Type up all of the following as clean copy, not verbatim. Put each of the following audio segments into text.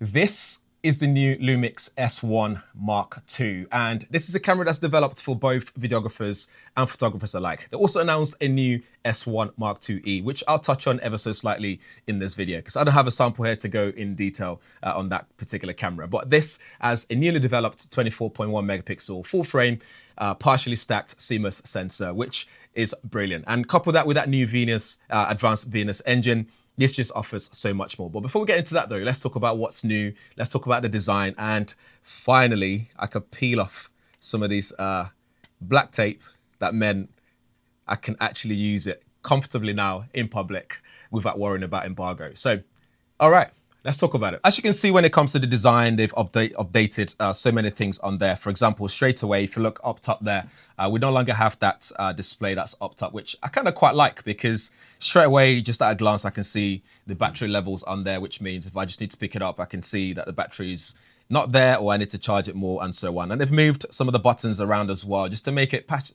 This is the new Lumix S1 Mark II, and this is a camera that's developed for both videographers and photographers alike. They also announced a new S1 Mark IIe, which I'll touch on ever so slightly in this video, because I don't have a sample here to go in detail on that particular camera. But this has a newly developed 24.1 megapixel full frame, partially stacked CMOS sensor, which is brilliant. And couple that with that new Venus, advanced Venus engine, this just offers so much more. But before we get into that though, let's talk about what's new. Let's talk about the design. And finally, I could peel off some of these black tape. That meant I can actually use it comfortably now in public without worrying about embargo. So, all right, let's talk about it. As you can see, when it comes to the design, they've updated so many things on there. For example, straight away, if you look up top there, we no longer have that display that's up top, which I kind of quite like, because straight away, just at a glance, I can see the battery levels on there, which means if I just need to pick it up, I can see that the battery's not there, or I need to charge it more, and so on. And they've moved some of the buttons around as well, just to make it perhaps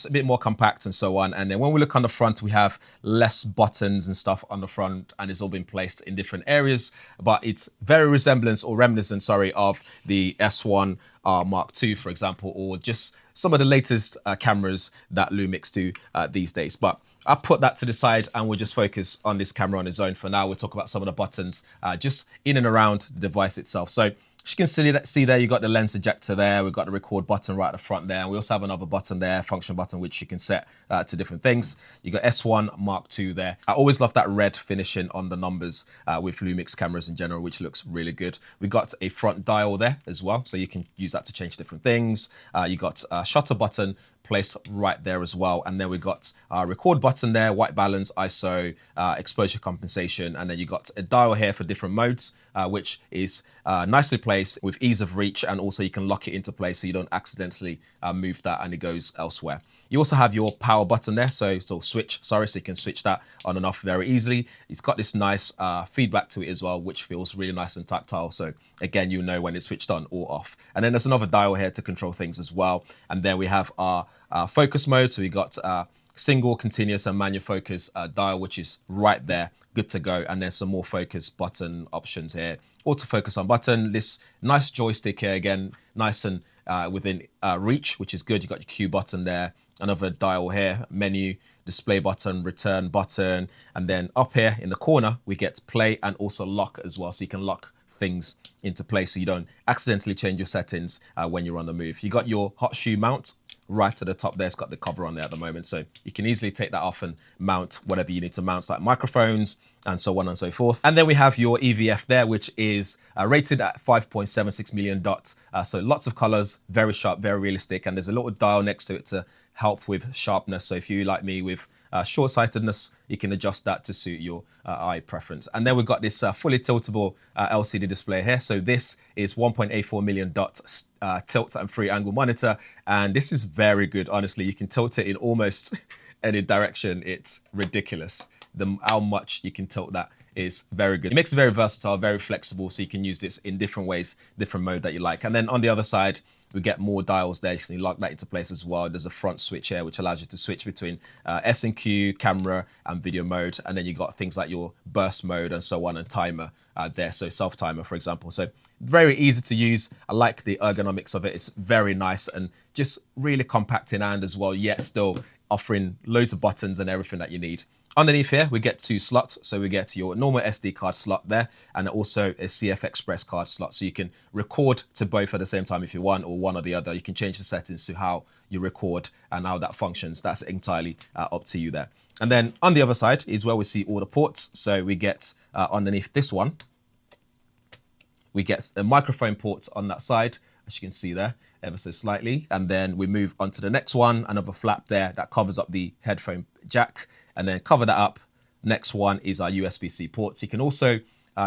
a bit more compact and so on. And then when we look on the front, we have less buttons and stuff on the front, and it's all been placed in different areas. But it's very reminiscent of the S1 Mark II, for example, or just some of the latest cameras that Lumix do these days. But I'll put that to the side and we'll just focus on this camera on its own for now. We'll talk about some of the buttons just in and around the device itself. So as you can see there, you've got the lens ejector there. We've got the record button right at the front there. And we also have another button there, function button, which you can set to different things. You got S1 Mark II there. I always love that red finishing on the numbers with Lumix cameras in general, which looks really good. We got a front dial there as well, so you can use that to change different things. You got a shutter button placed right there as well, and then we got our record button there, white balance, ISO, exposure compensation, and then you got a dial here for different modes, which is nicely placed with ease of reach, and also you can lock it into place so you don't accidentally move that and it goes elsewhere. You also have your power button there, so switch, so you can switch that on and off very easily. It's got this nice feedback to it as well, which feels really nice and tactile. So again, you know when it's switched on or off. And then there's another dial here to control things as well. And then we have our focus mode. So we got single, continuous, and manual focus dial, which is right there, good to go. And there's some more focus button options here. Autofocus on button, this nice joystick here again, nice and within reach, which is good. You got your Q button there, another dial here, menu, display button, return button, and then up here in the corner we get play and also lock as well, so you can lock things into place so you don't accidentally change your settings when you're on the move. You got your hot shoe mount right to the top there. It's got the cover on there at the moment, so you can easily take that off and mount whatever you need to mount, like microphones and so on and so forth. And then we have your EVF there, which is rated at 5.76 million dots. So lots of colors, very sharp, very realistic. And there's a little dial next to it to help with sharpness. So if you, like me, with short-sightedness, you can adjust that to suit your eye preference. And then we've got this fully tiltable LCD display here. So this is 1.84 million dots tilt and free angle monitor. And this is very good, honestly. You can tilt it in almost any direction. It's ridiculous. How much you can tilt that is very good. It makes it very versatile, very flexible, so you can use this in different ways, different mode that you like. And then on the other side, we get more dials there. You can lock that into place as well. There's a front switch here, which allows you to switch between S&Q, camera, and video mode. And then you got things like your burst mode and so on, and timer there. So self-timer, for example. So very easy to use. I like the ergonomics of it. It's very nice and just really compact in hand as well, yet still offering loads of buttons and everything that you need. Underneath here, we get two slots. So we get your normal SD card slot there, and also a CF Express card slot. So you can record to both at the same time if you want, or one or the other. You can change the settings to how you record and how that functions. That's entirely up to you there. And then on the other side is where we see all the ports. So we get underneath this one, we get a microphone port on that side, as you can see there, ever so slightly. And then we move on to the next one, another flap there that covers up the headphone jack, and then cover that up. Next one is our USB-C ports. You can also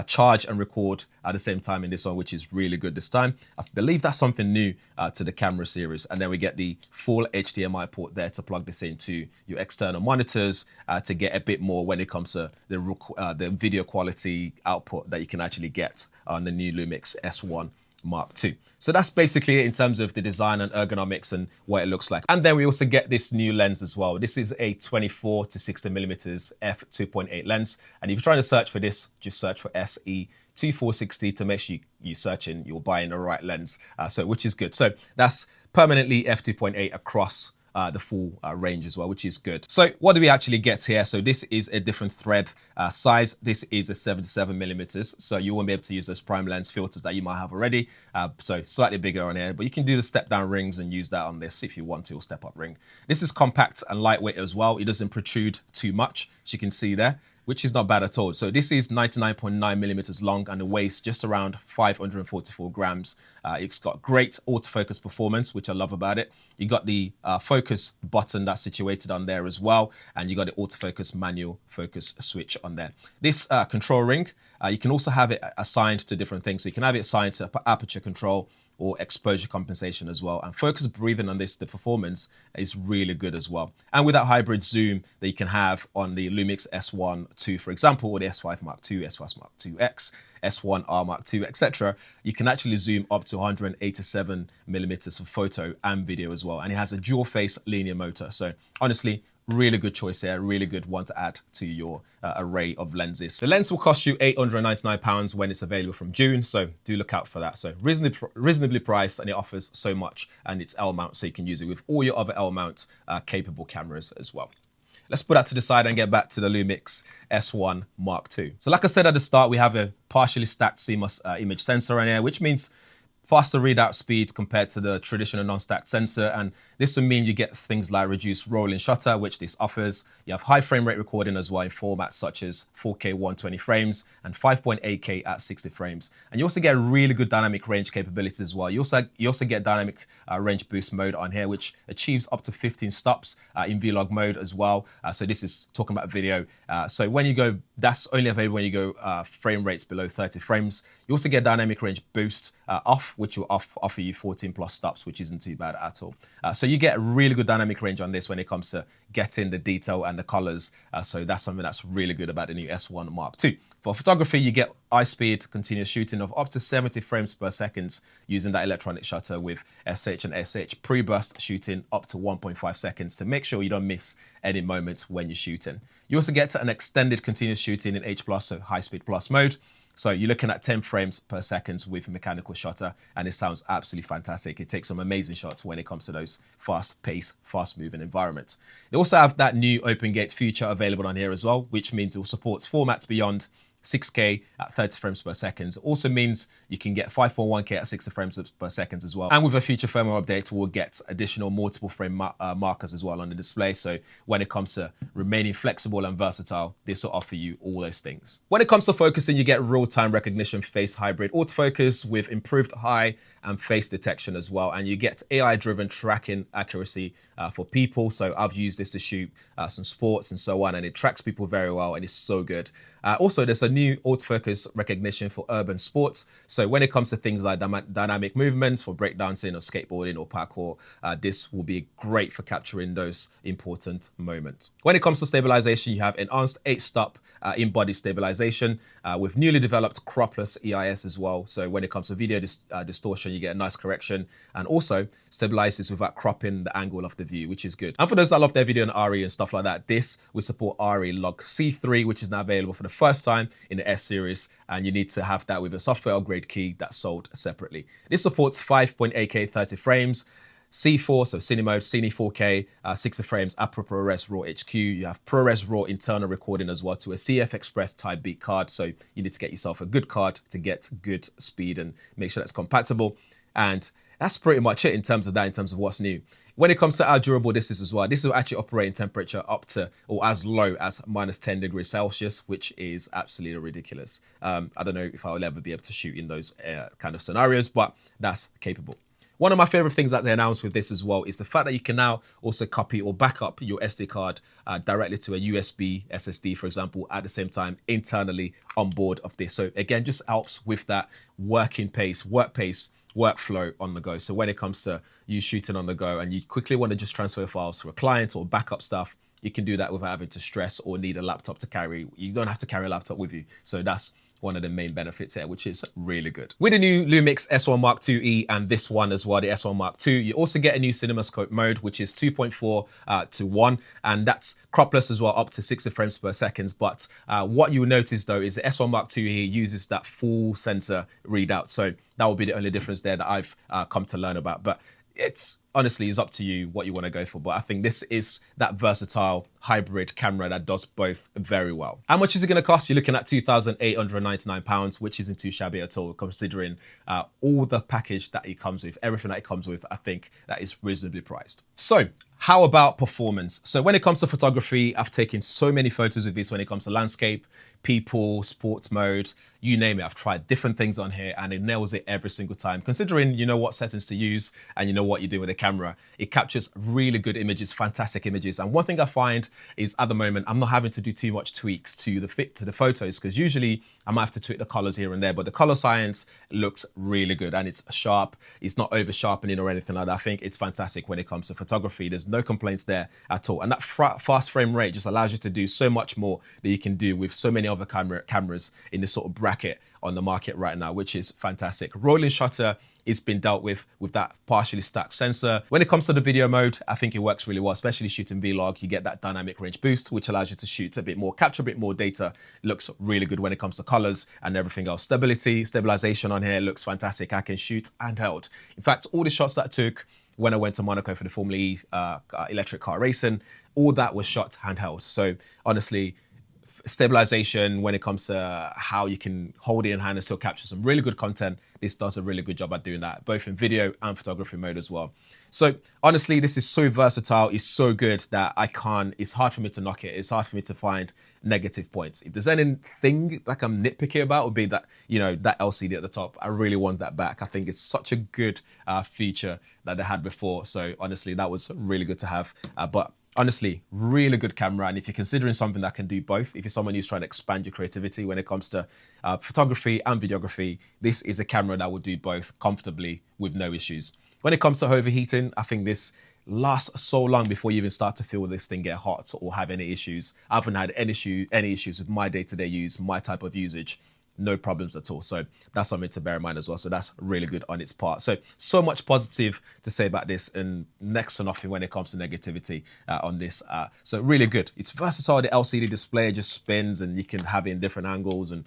charge and record at the same time in this one, which is really good this time. I believe that's something new to the camera series. And then we get the full HDMI port there to plug this into your external monitors to get a bit more when it comes to the video quality output that you can actually get on the new Lumix S1 Mark II. So that's basically it in terms of the design and ergonomics and what it looks like. And then we also get this new lens as well. This is a 24 to 60 millimeters f2.8 lens. And if you're trying to search for this, just search for SE 2460 to make sure you're searching, you're buying the right lens, which is good. So that's permanently f2.8 across the full range as well, which is good. So what do we actually get here? So this is a different thread size. This is a 77 millimeters. So you won't be able to use those prime lens filters that you might have already. So slightly bigger on here, but you can do the step down rings and use that on this if you want to, or step up ring. This is compact and lightweight as well. It doesn't protrude too much, as you can see there, which is not bad at all. So this is 99.9 millimeters long and the weighs just around 544 grams. It's got great autofocus performance, which I love about it. You got the focus button that's situated on there as well. And you got the autofocus manual focus switch on there. This control ring, you can also have it assigned to different things. So you can have it assigned to aperture control or exposure compensation as well. And focus breathing on this, the performance is really good as well. And with that hybrid zoom that you can have on the Lumix S1 II, for example, or the S5 Mark II, S5 Mark IIX, S1R Mark II, etc., you can actually zoom up to 187 millimeters for photo and video as well. And it has a dual face linear motor. So honestly, really good choice here, really good one to add to your array of lenses. The lens will cost you £899 when it's available from June, so do look out for that. So reasonably priced, and it offers so much, and it's L mount, so you can use it with all your other L mount capable cameras as well. Let's put that to the side and get back to the Lumix S1 Mark II. So like I said at the start, we have a partially stacked CMOS image sensor on here, which means faster readout speeds compared to the traditional non-stacked sensor. And this will mean you get things like reduced rolling shutter, which this offers. You have high frame rate recording as well in formats such as 4K 120 frames and 5.8K at 60 frames. And you also get really good dynamic range capabilities as well. You also get dynamic range boost mode on here, which achieves up to 15 stops in vlog mode as well. So this is talking about video. So when you go, that's only available when you go frame rates below 30 frames. You also get dynamic range boost off, which will offer you 14 plus stops, which isn't too bad at all. So you get really good dynamic range on this when it comes to getting the detail and the colors. So that's something that's really good about the new S1 Mark II. For photography, you get eye speed continuous shooting of up to 70 frames per second using that electronic shutter with SH and SH pre-burst shooting up to 1.5 seconds to make sure you don't miss any moments when you're shooting. You also get an extended continuous shooting in H+, so high speed plus mode. So you're looking at 10 frames per second with mechanical shutter, and it sounds absolutely fantastic. It takes some amazing shots when it comes to those fast-paced, fast-moving environments. They also have that new OpenGate feature available on here as well, which means it supports formats beyond 6K at 30 frames per second. Also means you can get 5.1K at 60 frames per second as well. And with a future firmware update, we'll get additional multiple frame markers as well on the display. So when it comes to remaining flexible and versatile, this will offer you all those things. When it comes to focusing, you get real-time recognition face hybrid autofocus with improved eye and face detection as well. And you get AI-driven tracking accuracy for people. So I've used this to shoot some sports and so on, and it tracks people very well, and it's so good. Also, there's a new autofocus recognition for urban sports. So when it comes to things like dynamic movements for breakdancing or skateboarding or parkour, this will be great for capturing those important moments. When it comes to stabilization, you have enhanced 8-stop in-body stabilization with newly developed cropless EIS as well. So when it comes to video distortion, you get a nice correction, and also stabilizes without cropping the angle of the view, which is good. And for those that love their video on ARRI and stuff like that, this will support ARRI Log C3, which is now available for the first time in the S series, and you need to have that with a software upgrade key that's sold separately. This supports 5.8K 30 frames, C4, so Cine mode, Cine 4K, 60 frames at ProRes RAW HQ. You have ProRes RAW internal recording as well to a CF Express Type B card. So you need to get yourself a good card to get good speed and make sure that's compatible. And that's pretty much it in terms of that, in terms of what's new. When it comes to how durable this is as well, this will actually operate in temperature up to or as low as minus 10 degrees Celsius, which is absolutely ridiculous. I don't know if I'll ever be able to shoot in those kind of scenarios, but that's capable. One of my favorite things that they announced with this as well is the fact that you can now also copy or back up your SD card directly to a USB SSD, for example, at the same time internally on board of this. So again, just helps with that working pace, workflow on the go. So when it comes to you shooting on the go and you quickly want to just transfer files to a client or backup stuff, you can do that without having to stress or need a laptop to carry. You don't have to carry a laptop with you. So that's one of the main benefits here, which is really good. With the new Lumix S1 Mark IIe and this one as well, the S1 Mark II, you also get a new CinemaScope mode, which is 2.4 to 1, and that's cropless as well, up to 60 frames per second. But what you will notice though is the S1 Mark IIe uses that full sensor readout, so that will be the only difference there that I've come to learn about. But it's honestly is up to you what you want to go for, but I think this is that versatile hybrid camera that does both very well. How much is it going to cost? You're looking at £2,899, which isn't too shabby at all, considering all the package that it comes with, everything that it comes with. I think that is reasonably priced. So how about performance? So when it comes to photography, I've taken so many photos with this when it comes to landscape, people, sports mode, you name it. I've tried different things on here and it nails it every single time. Considering you know what settings to use and you know what you're doing with the camera, it captures really good images, fantastic images. And one thing I find is at the moment, I'm not having to do too much tweaks to the fit to the photos, because usually I might have to tweak the colors here and there, but the color science looks really good and it's sharp. It's not over sharpening or anything like that. I think it's fantastic when it comes to photography. There's no complaints there at all. And that fast frame rate just allows you to do so much more that you can do with so many other cameras in this sort of bracket on the market right now, which is fantastic. Rolling shutter is been dealt with that partially stacked sensor. When it comes to the video mode, I think it works really well, especially shooting vlog. You get that dynamic range boost, which allows you to shoot a bit more, capture a bit more data. It looks really good when it comes to colors and everything else. Stabilization on here looks fantastic. I can shoot handheld. In fact, all the shots that I took when I went to Monaco for the Formula E electric car racing, all that was shot handheld. So honestly, stabilization when it comes to how you can hold it in hand and still capture some really good content. This does a really good job at doing that, both in video and photography mode as well. So honestly, this is so versatile. It's so good that it's hard for me to knock it. It's hard for me to find negative points. If there's anything like I'm nitpicky about, would be that, you know, that LCD at the top. I really want that back. I think it's such a good feature that they had before. So honestly, that was really good to have. But honestly, really good camera. And if you're considering something that can do both, if you're someone who's trying to expand your creativity when it comes to photography and videography, this is a camera that will do both comfortably with no issues. When it comes to overheating, I think this lasts so long before you even start to feel this thing get hot or have any issues. I haven't had any issues with my day-to-day use, my type of usage. No problems at all. So that's something to bear in mind as well. So that's really good on its part. So much positive to say about this and next to nothing when it comes to negativity on this. So really good. It's versatile. The LCD display just spins and you can have it in different angles and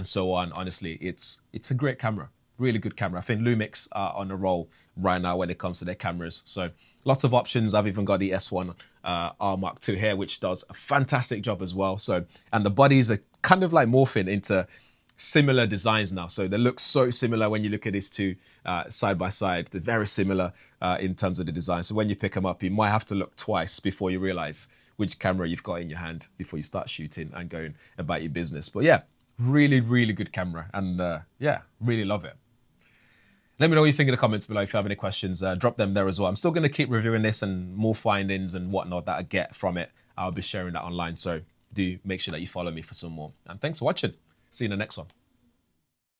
so on. Honestly, it's a great camera. Really good camera. I think Lumix are on a roll right now when it comes to their cameras. So lots of options. I've even got the S1 R Mark II here, which does a fantastic job as well. So, and the bodies are kind of like morphing into similar designs now. So they look so similar when you look at these two side by side. They're very similar in terms of the design. So when you pick them up, you might have to look twice before you realize which camera you've got in your hand before you start shooting and going about your business. But yeah, really, really good camera. And yeah, really love it. Let me know what you think in the comments below. If you have any questions, drop them there as well. I'm still going to keep reviewing this and more findings and whatnot that I get from it. I'll be sharing that online. So do make sure that you follow me for some more. And thanks for watching. See you in the next one.